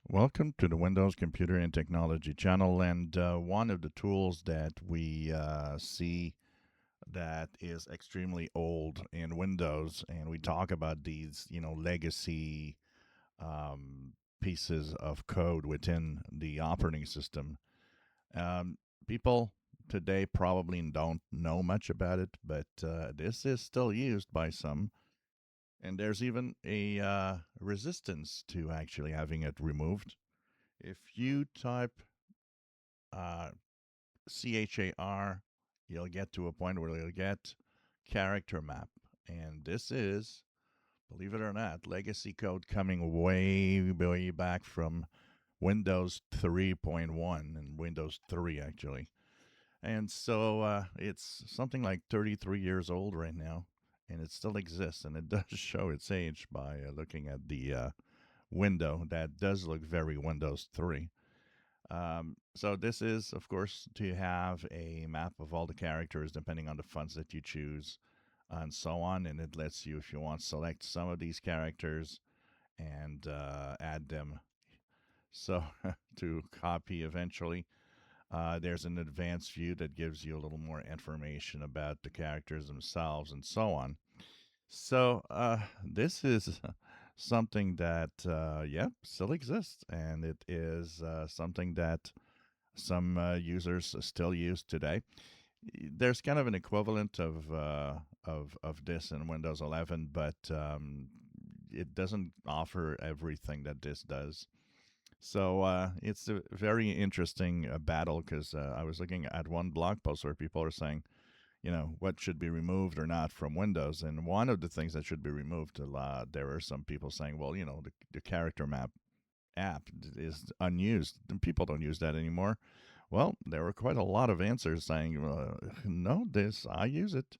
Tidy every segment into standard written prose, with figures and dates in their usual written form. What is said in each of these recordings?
Welcome to the Windows Computer and Technology channel. And one of the tools that we see that is extremely old in Windows, and we talk about these, legacy um, pieces of code within the operating system. Um, People today probably don't know much about it, but this is still used by some. And there's even a resistance to actually having it removed. If you type uh, CHAR, you'll get to a point where you'll get character map. And this is, believe it or not, legacy code coming way back from Windows 3.1 and Windows 3, actually. And so it's something like 33 years old right now, and it still exists. And it does show its age by looking at the window. That does look very Windows 3. So this is, of course, to have a map of all the characters depending on the fonts that you choose and so on. And it lets you, if you want, select some of these characters and add them. So to copy eventually, there's an advanced view that gives you a little more information about the characters themselves and so on. So this is something that, yeah, still exists. And it is something that some users still use today. There's kind of an equivalent of this in Windows 11, but it doesn't offer everything that this does. So it's a very interesting battle because I was looking at one blog post where people are saying, what should be removed or not from Windows, and one of the things that should be removed, there are some people saying, well, the character map app is unused and people don't use that anymore. Well, there were quite a lot of answers saying, no, I use it.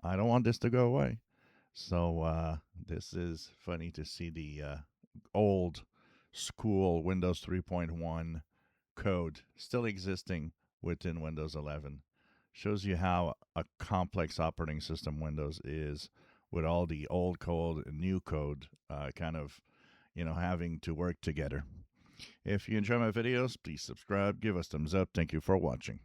I don't want this to go away. So this is funny to see the old school Windows 3.1 code still existing within Windows 11. Shows you how a complex operating system Windows is, with all the old code and new code kind of, having to work together. If you enjoy my videos, please subscribe, give us thumbs up. Thank you for watching.